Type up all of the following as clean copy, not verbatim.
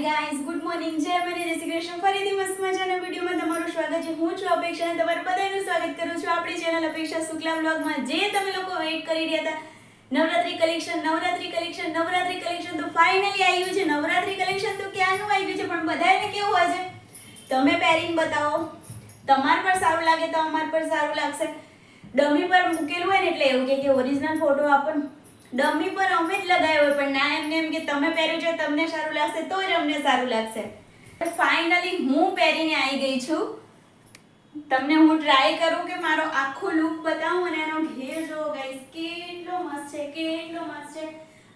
Guys, good morning. જય મને જય શ્રી કૃષ્ણ. ફરીથી મસ્ત મજાના વિડીયોમાં તમારું સ્વાગત છે. હું છું અપેક્ષા અને તમારું બધાનું સ્વાગત કરું છું આપણી ચેનલ અપેક્ષા શુક્લા વ્લોગમાં. જે તમે લોકો વેઇટ કરી રહ્યા હતા નવરાત્રી કલેક્શન તો ફાઇનલી આવ્યું છે. નવરાત્રી કલેક્શન તો ક્યાંનું આવ્યું છે, પણ બધાને કેવું હોય છે, તમે પહેરીને બતાવો, તમાર પર સારું લાગે તો અમાર પર સારું લાગશે. ડમી પર મૂકેલું હોય ને એટલે એવું કે ઓરિજિનલ ફોટો આપણને ડમી પર અમે જ લગાવ્યો હોય, પણ ના એમને એમ કે તમે પહેર્યું છે તમને સારું લાગશે તો જ અમને સારું લાગશે. ફાઇનલી હું પહેરીને આવી ગઈ છું. તમને હું ટ્રાય કરું કે મારો આખો લુક બતાવું અને એનો ઘેર જો ગાઈસ કેટલો મસ્ત છે.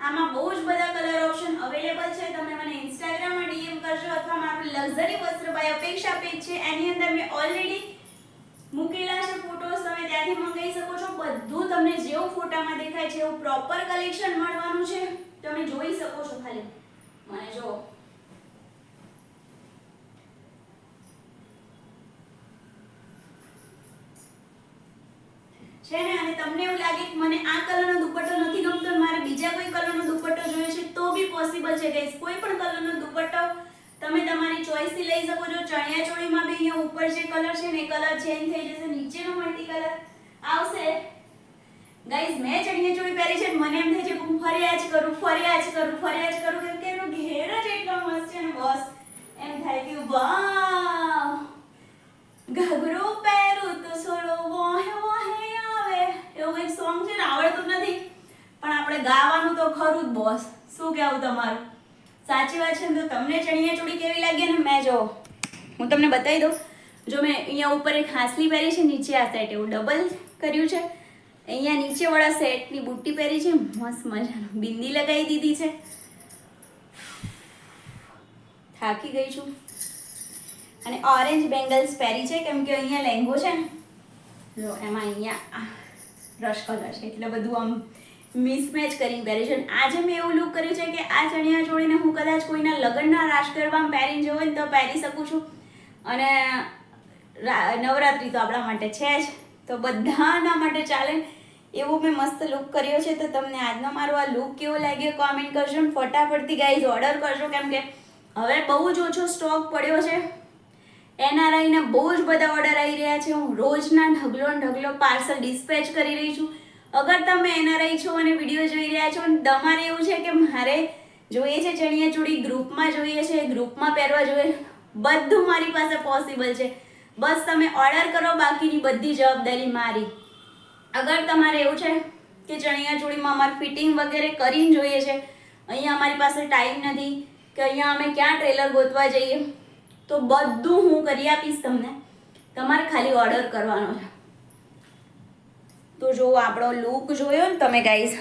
આમાં બહુ જ બધા કલર ઓપ્શન અવેલેબલ છે. તમે મને ઇન્સ્ટાગ્રામમાં ડીએમ કરજો અથવા મારું લક્ઝરી વસ્ત્ર બાય અપેક્ષા પેજ છે, એની અંદર મેં ઓલરેડી મૂકેલા છે ફોટોસ, તમે ત્યાંથી મંગાવી શકો છો. બધું તમને જેવું ફોટામાં દેખાય છે એવું પ્રોપર કલેક્શન મળવાનું છે. તમે જોઈ શકો છો. ખાલી મને જો છે ને, અને તમને એવું લાગે કે મને આ કલરનો દુપટ્ટો નથી ગમતો, મારે બીજા કોઈ કલરનો દુપટ્ટો જોઈએ છે તો બી પોસિબલ છે ગાઈસ. કોઈ પણ કલરનો દુપટ્ટો તમે તમારી ચોઈસથી લઈ શકો છો. ચણિયા ચોળીમાં બી અહીંયા ઉપર જે કલર છે ને એ કલર ચેન્જ થઈ જશે, નીચેનો મલ્ટી કલર આવશે. ગાઈસ મેં ચણિયા ચોળી પહેરી છે, મને એમ થાય છે કે હું ફર્યા જ કરું કેમ કે એનો ઘેર જ એટલો મસ્ત છે ને બોસ. એમ થાય કે વાવ, ઘાઘરો પહેરું તો છોડો વોહે આવે, એવું એક સોંગ છે ને, આવડતું નથી પણ આપણે ગાવાનું તો ખરું જ બોસ. શું કહેવું તમારું? સાચી વાત છે ને. તો તમને ચણિયા ચોળી કેવી લાગી ને મેં જો હું તમને બતાવી દઉં. જો મેં અહીંયા ઉપર એક હાસલી પહેરી છે, નીચે આ સેટ એવું ડબલ કર્યું છે. અહીંયા નીચેવાળા સેટની બુટ્ટી પહેરી છે, મસ્ત મજાનું બિંદી લગાવી દીધી છે. થાકી ગઈ છું. અને ઓરેન્જ બેંગલ્સ પહેરી છે કેમ કે અહીંયા લેંગો છે ને, જો એમાં અહીંયા રશ કલર છે એટલે બધું આમ મિસમેચ કરીને પહેરી છે. આજે મેં એવું લુક કર્યું છે કે આ ચણિયા ચોળીને હું કદાચ કોઈના લગ્નના રાસ ગરબામાં પહેરીને જવું હોય ને તો પહેરી શકું છું. અને નવરાત્રી તો આપણા માટે છે જ, તો બધાના માટે ચાલે એવું મેં મસ્ત લુક કર્યો છે. તો તમને આજનો મારો આ લુક કેવો લાગ્યો કોમેન્ટ કરજો ને ફટાફટથી ગાઈઝ ઓર્ડર કરજો, કેમ કે હવે બહુ જ ઓછો સ્ટોક પડ્યો છે. એનઆરઆઈના બહુ જ બધા ઓર્ડર આવી રહ્યા છે. હું રોજના ઢગલો પાર્સલ ડિસ્પેચ કરી રહી છું. અગર તમે એનઆરઆઈ છો અને વિડીયો જોઈ રહ્યા છો અને તમારે એવું છે કે મારે જોઈએ છે ચણિયા ચોળી ગ્રુપમાં જોઈએ છે, ગ્રુપમાં પહેરવા જોઈએ, બધું મારી પાસે પોસિબલ છે. બસ તમે ઓર્ડર કરો, બાકીની બધી જવાબદારી મારી. અગર તમારે એવું છે કે ચણિયા ચોળીમાં અમારે ફિટિંગ વગેરે કરીને જોઈએ છે, અહીંયા અમારી પાસે ટાઈમ નથી કે અહીંયા અમે ક્યાં ટ્રેલર ગોતવા જઈએ, તો બધું હું કરી આપીશ તમને. તમારે ખાલી ઓર્ડર કરવાનો છે. તો જો આપણો લુક જોયો ને તમે ગાઈઝ,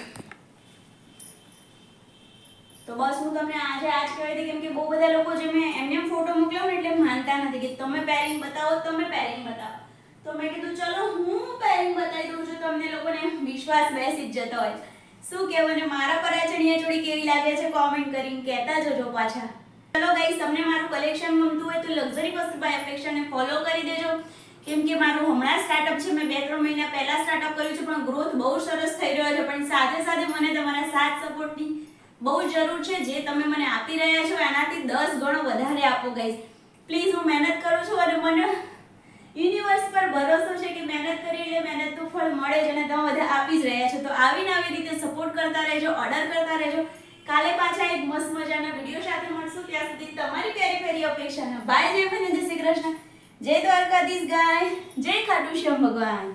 તો બસ હું તમને આજે આજ કહેવી હતી કેમ કે બહુ બધા લોકો જે મેં એમને ફોટો મોકલ્યો ને એટલે માનતા નથી કે તમે પહેરીને બતાવો. તો મેં કીધું ચલો હું પહેરીને બતાવી દઉં છું, તમને લોકોને વિશ્વાસ બેસી જ જતો હોય. શું કહેવું ને મારા પર આ ચણિયા ચોળી કેવી લાગે છે કોમેન્ટ કરીને કહેતા જજો પાછા. ચલો ગાઈસ, તમને મારું કલેક્શન ગમતું હોય તો લક્ઝરી વસ્ત્ર બાય અપેક્ષાને ફોલો કરી દેજો, કેમ કે મારું હમણાં સ્ટાર્ટઅપ છે. મેં 2-3 મહિના પહેલા સ્ટાર્ટઅપ કર્યું છે, પણ ગ્રોથ બહુ સરસ થઈ રહ્યો છે. પણ સાથે સાથે મને તમારા સાથ સપોર્ટની બહુ જરૂર છે. જે તમે મને આપી રહ્યા છો એનાથી 10 ગણો વધારે આપો ગાઈસ. પ્લીઝ, હું મહેનત કરું છું અને મને યુનિવર્સ પર ભરોસો છે કે મહેનત કરી એટલે મહેનતનું ફળ મળે છે અને તમે બધા આપી જ રહ્યા છો. તો આવીને આવી રીતે સપોર્ટ કરતા રહેજો, ઓર્ડર કરતા રહેજો. કાલે પાછા એક મસ્ત મજાના વિડીયો સાથે મળશું. ત્યાં સુધી તમારી પ્યારી અપેક્ષાના બાય. જય મને જય શ્રી કૃષ્ણ, જય દ્વારકાધીશ ગાય, જય ખાટુ શ્યામ ભગવાન.